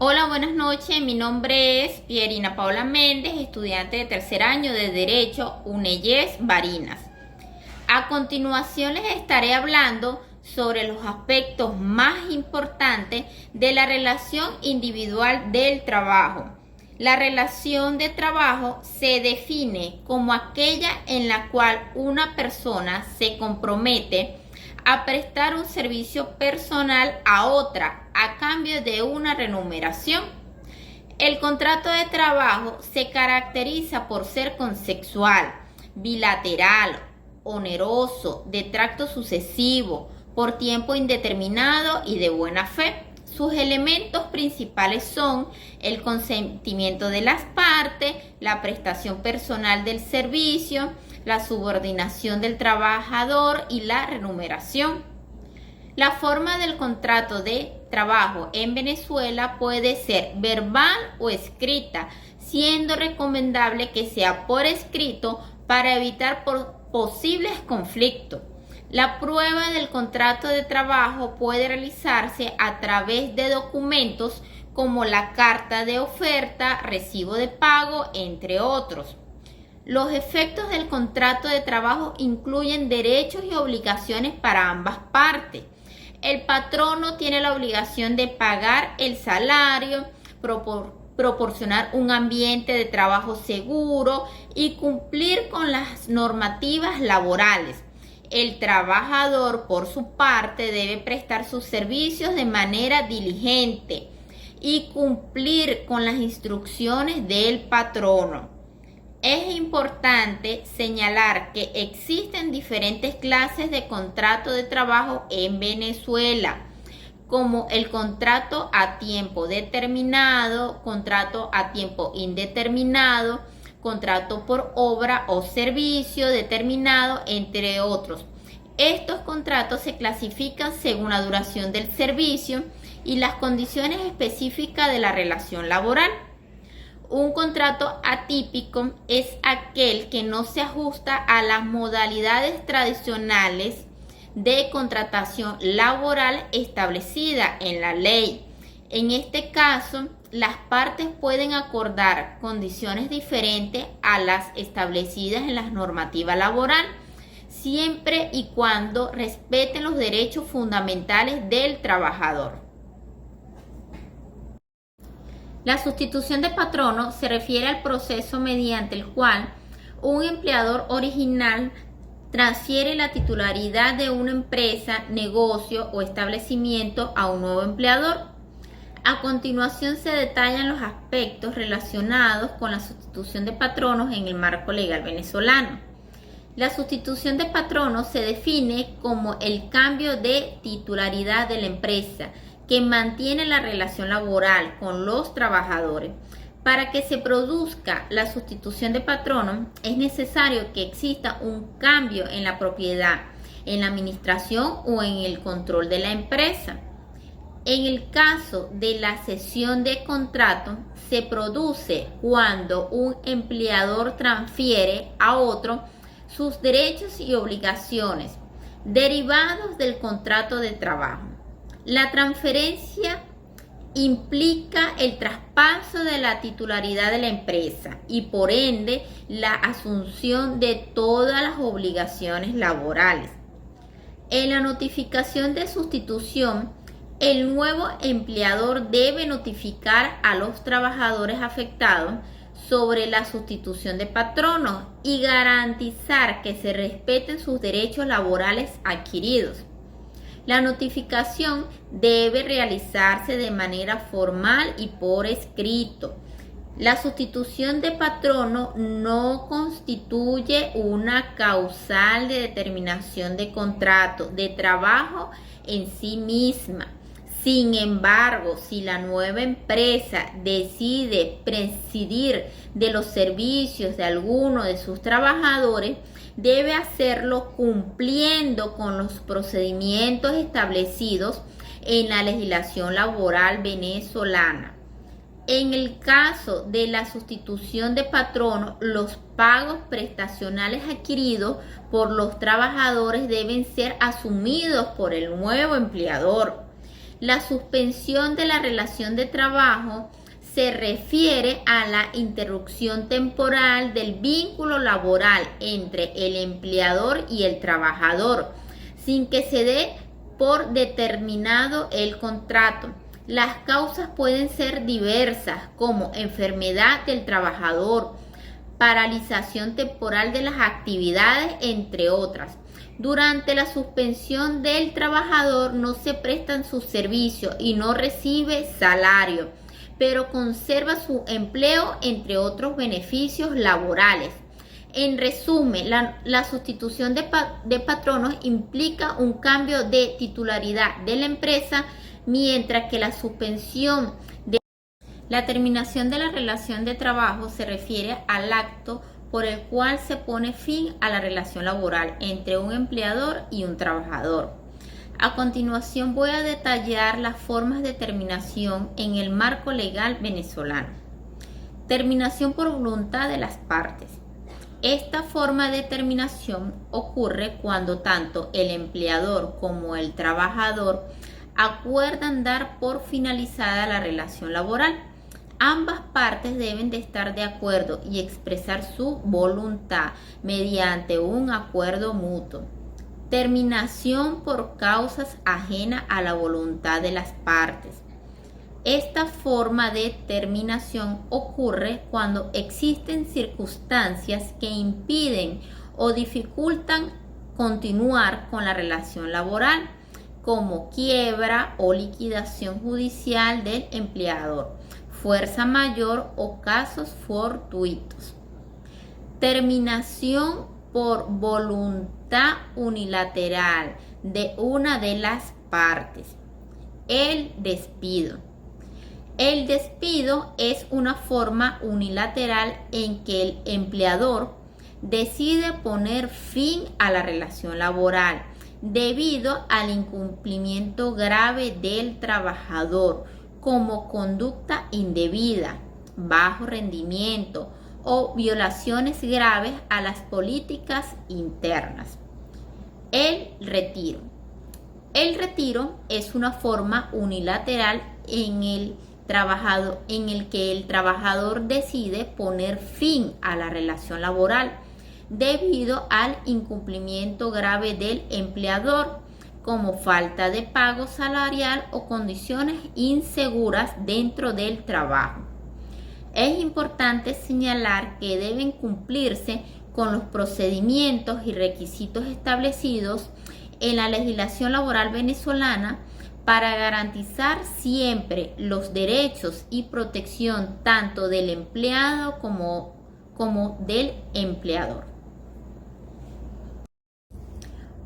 Hola, buenas noches. Mi nombre es Pierina Paula Méndez, estudiante de tercer año de Derecho UNEYES Barinas. A continuación les estaré hablando sobre los aspectos más importantes de la relación individual del trabajo. La relación de trabajo se define como aquella en la cual una persona se compromete a prestar un servicio personal a otra a cambio de una remuneración. El contrato de trabajo se caracteriza por ser consensual, bilateral, oneroso, de tracto sucesivo, por tiempo indeterminado y de buena fe. Sus elementos principales son el consentimiento de las partes, la prestación personal del servicio, la subordinación del trabajador y la remuneración. La forma del contrato de trabajo en Venezuela puede ser verbal o escrita, siendo recomendable que sea por escrito para evitar posibles conflictos. La prueba del contrato de trabajo puede realizarse a través de documentos como la carta de oferta, recibo de pago, entre otros. Los efectos del contrato de trabajo incluyen derechos y obligaciones para ambas partes. El patrono tiene la obligación de pagar el salario, proporcionar un ambiente de trabajo seguro y cumplir con las normativas laborales. El trabajador, por su parte, debe prestar sus servicios de manera diligente y cumplir con las instrucciones del patrono. Es importante señalar que existen diferentes clases de contrato de trabajo en Venezuela, como el contrato a tiempo determinado, contrato a tiempo indeterminado, contrato por obra o servicio determinado, entre otros. Estos contratos se clasifican según la duración del servicio y las condiciones específicas de la relación laboral. Un contrato atípico es aquel que no se ajusta a las modalidades tradicionales de contratación laboral establecida en la ley. En este caso, las partes pueden acordar condiciones diferentes a las establecidas en la normativa laboral, siempre y cuando respeten los derechos fundamentales del trabajador. La sustitución de patrono se refiere al proceso mediante el cual un empleador original transfiere la titularidad de una empresa, negocio o establecimiento a un nuevo empleador. A continuación se detallan los aspectos relacionados con la sustitución de patronos en el marco legal venezolano. La sustitución de patronos se define como el cambio de titularidad de la empresa que mantiene la relación laboral con los trabajadores. Para que se produzca la sustitución de patrono, es necesario que exista un cambio en la propiedad, en la administración o en el control de la empresa. En el caso de la cesión de contrato, se produce cuando un empleador transfiere a otro sus derechos y obligaciones derivados del contrato de trabajo. La transferencia implica el traspaso de la titularidad de la empresa y por ende la asunción de todas las obligaciones laborales. En la notificación de sustitución, el nuevo empleador debe notificar a los trabajadores afectados sobre la sustitución de patronos y garantizar que se respeten sus derechos laborales adquiridos. La notificación debe realizarse de manera formal y por escrito. La sustitución de patrono no constituye una causal de determinación de contrato de trabajo en sí misma. Sin embargo, si la nueva empresa decide prescindir de los servicios de alguno de sus trabajadores, debe hacerlo cumpliendo con los procedimientos establecidos en la legislación laboral venezolana. En el caso de la sustitución de patrono, los pagos prestacionales adquiridos por los trabajadores deben ser asumidos por el nuevo empleador. La suspensión de la relación de trabajo se refiere a la interrupción temporal del vínculo laboral entre el empleador y el trabajador, sin que se dé por determinado el contrato. Las causas pueden ser diversas, como enfermedad del trabajador, paralización temporal de las actividades, entre otras. Durante la suspensión del trabajador no se prestan sus servicios y no recibe salario, pero conserva su empleo, entre otros beneficios laborales. En resumen, la sustitución de patronos implica un cambio de titularidad de la empresa, mientras que la terminación de la relación de trabajo se refiere al acto por el cual se pone fin a la relación laboral entre un empleador y un trabajador. A continuación voy a detallar las formas de terminación en el marco legal venezolano. Terminación por voluntad de las partes. Esta forma de terminación ocurre cuando tanto el empleador como el trabajador acuerdan dar por finalizada la relación laboral. Ambas partes deben de estar de acuerdo y expresar su voluntad mediante un acuerdo mutuo. Terminación por causas ajenas a la voluntad de las partes. Esta forma de terminación ocurre cuando existen circunstancias que impiden o dificultan continuar con la relación laboral, como quiebra o liquidación judicial del empleador, fuerza mayor o casos fortuitos. Terminación por voluntad unilateral de una de las partes. El despido. El despido es una forma unilateral en que el empleador decide poner fin a la relación laboral debido al incumplimiento grave del trabajador, como conducta indebida, bajo rendimiento o violaciones graves a las políticas internas. El retiro. El retiro es una forma unilateral en el que el trabajador decide poner fin a la relación laboral debido al incumplimiento grave del empleador, como falta de pago salarial o condiciones inseguras dentro del trabajo. Es importante señalar que deben cumplirse con los procedimientos y requisitos establecidos en la legislación laboral venezolana para garantizar siempre los derechos y protección tanto del empleado como del empleador.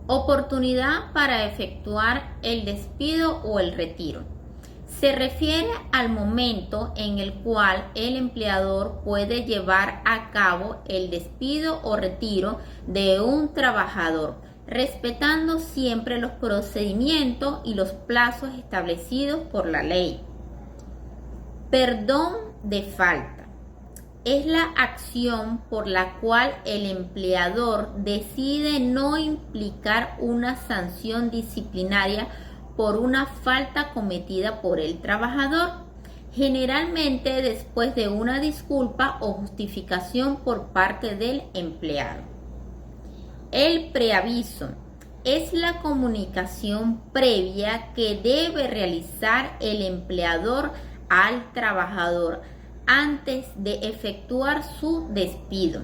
Oportunidad para efectuar el despido o el retiro. Se refiere al momento en el cual el empleador puede llevar a cabo el despido o retiro de un trabajador, respetando siempre los procedimientos y los plazos establecidos por la ley. Perdón de falta. Es la acción por la cual el empleador decide no implicar una sanción disciplinaria por una falta cometida por el trabajador, generalmente después de una disculpa o justificación por parte del empleado. El preaviso es la comunicación previa que debe realizar el empleador al trabajador antes de efectuar su despido,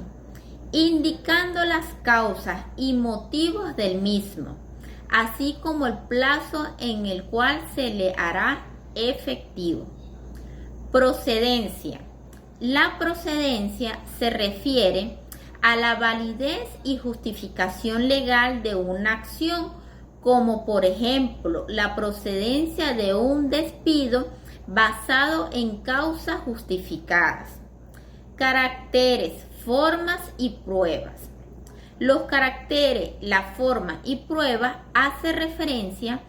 indicando las causas y motivos del mismo, así como el plazo en el cual se le hará efectivo. Procedencia. La procedencia se refiere a la validez y justificación legal de una acción, como por ejemplo la procedencia de un despido basado en causas justificadas. Caracteres, formas y pruebas. Los caracteres, la forma y pruebas hacen referencia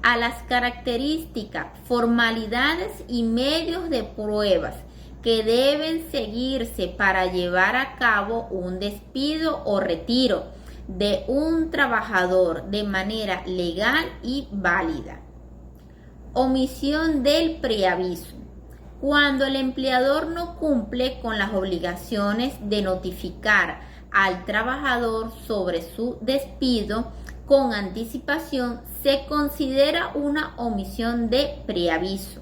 a las características, formalidades y medios de pruebas que deben seguirse para llevar a cabo un despido o retiro de un trabajador de manera legal y válida. Omisión del preaviso. Cuando el empleador no cumple con las obligaciones de notificar al trabajador sobre su despido con anticipación, se considera una omisión de preaviso.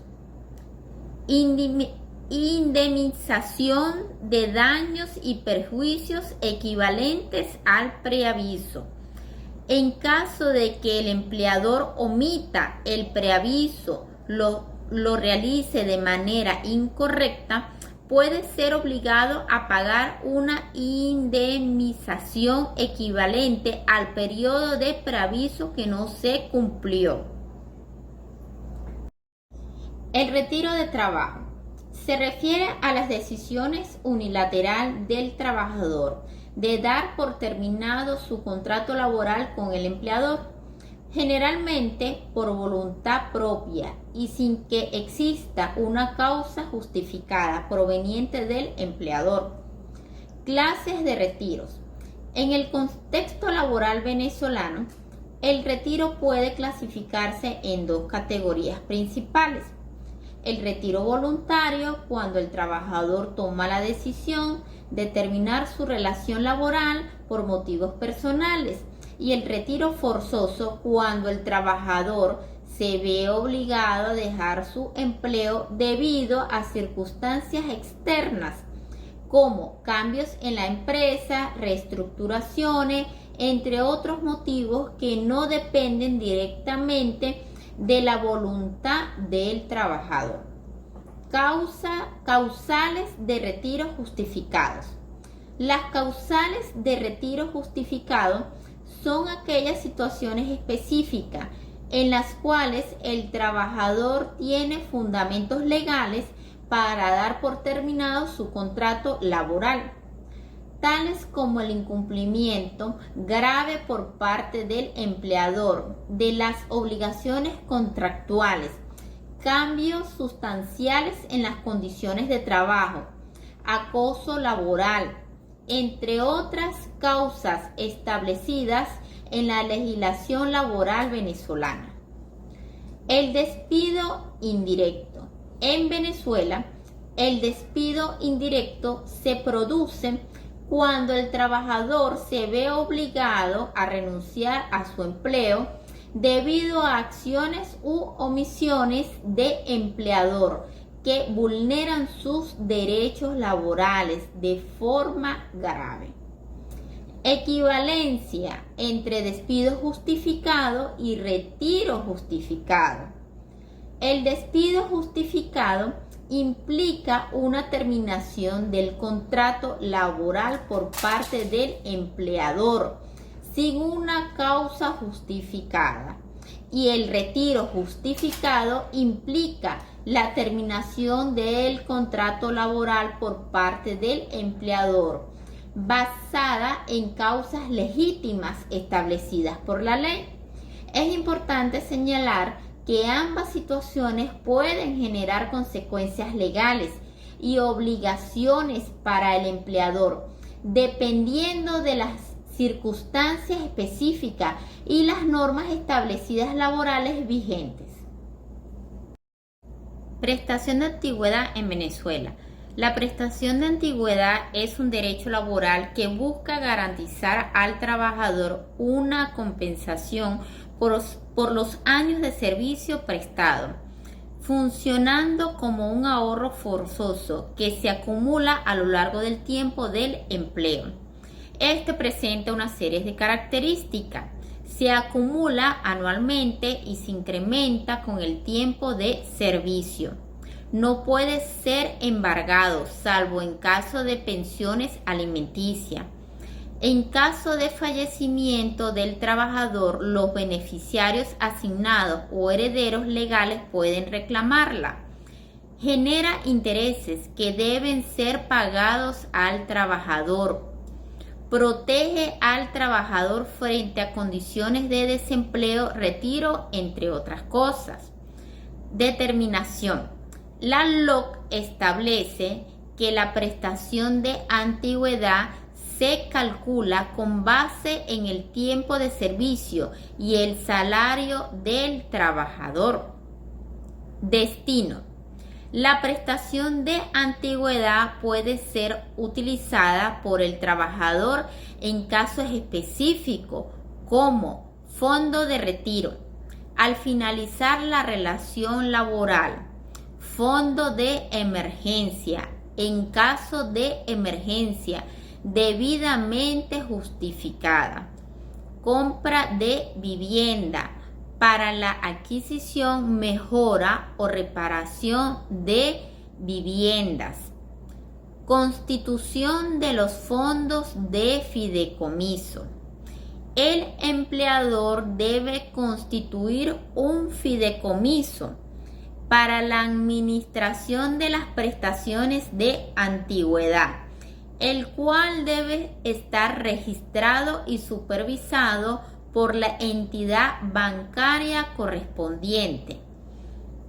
Indemnización de daños y perjuicios equivalentes al preaviso. En caso de que el empleador omita el preaviso, lo realice de manera incorrecta, puede ser obligado a pagar una indemnización equivalente al periodo de preaviso que no se cumplió. El retiro de trabajo se refiere a las decisiones unilaterales del trabajador de dar por terminado su contrato laboral con el empleador, generalmente por voluntad propia y sin que exista una causa justificada proveniente del empleador. Clases de retiros. En el contexto laboral venezolano, el retiro puede clasificarse en dos categorías principales. El retiro voluntario, cuando el trabajador toma la decisión de terminar su relación laboral por motivos personales, y el retiro forzoso, cuando el trabajador se ve obligado a dejar su empleo debido a circunstancias externas, como cambios en la empresa, reestructuraciones, entre otros motivos que no dependen directamente de la voluntad del trabajador. Causales de retiro justificados. Las causales de retiro justificado son aquellas situaciones específicas en las cuales el trabajador tiene fundamentos legales para dar por terminado su contrato laboral, tales como el incumplimiento grave por parte del empleador de las obligaciones contractuales, cambios sustanciales en las condiciones de trabajo, acoso laboral, entre otras causas establecidas en la legislación laboral venezolana. El despido indirecto. En Venezuela, el despido indirecto se produce cuando el trabajador se ve obligado a renunciar a su empleo debido a acciones u omisiones de empleador que vulneran sus derechos laborales de forma grave. Equivalencia entre despido justificado y retiro justificado. El despido justificado implica una terminación del contrato laboral por parte del empleador sin una causa justificada, y el retiro justificado implica la terminación del contrato laboral por parte del empleador basada en causas legítimas establecidas por la ley. Es importante señalar que ambas situaciones pueden generar consecuencias legales y obligaciones para el empleador, dependiendo de las circunstancias específicas y las normas establecidas laborales vigentes. Prestación de antigüedad en Venezuela. La prestación de antigüedad es un derecho laboral que busca garantizar al trabajador una compensación por los años de servicio prestado, funcionando como un ahorro forzoso que se acumula a lo largo del tiempo del empleo. Este presenta una serie de características. Se acumula anualmente y se incrementa con el tiempo de servicio. No puede ser embargado, salvo en caso de pensiones alimenticias. En caso de fallecimiento del trabajador, los beneficiarios asignados o herederos legales pueden reclamarla. Genera intereses que deben ser pagados al trabajador. Protege al trabajador frente a condiciones de desempleo, retiro, entre otras cosas. Determinación. La LOC establece que la prestación de antigüedad se calcula con base en el tiempo de servicio y el salario del trabajador. Destino. La prestación de antigüedad puede ser utilizada por el trabajador en casos específicos como fondo de retiro, al finalizar la relación laboral, fondo de emergencia, en caso de emergencia debidamente justificada, compra de vivienda para la adquisición, mejora o reparación de viviendas, constitución de los fondos de fideicomiso. El empleador debe constituir un fideicomiso para la administración de las prestaciones de antigüedad, el cual debe estar registrado y supervisado por la entidad bancaria correspondiente.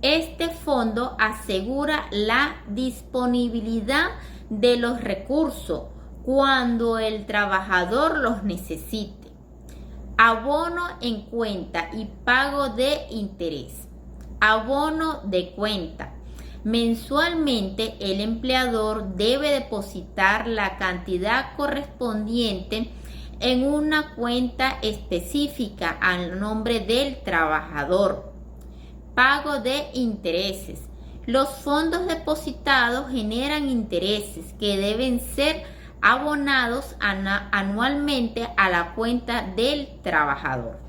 Este fondo asegura la disponibilidad de los recursos cuando el trabajador los necesite. Abono en cuenta y pago de interés. Abono de cuenta. Mensualmente el empleador debe depositar la cantidad correspondiente en una cuenta específica al nombre del trabajador. Pago de intereses. Los fondos depositados generan intereses que deben ser abonados anualmente a la cuenta del trabajador.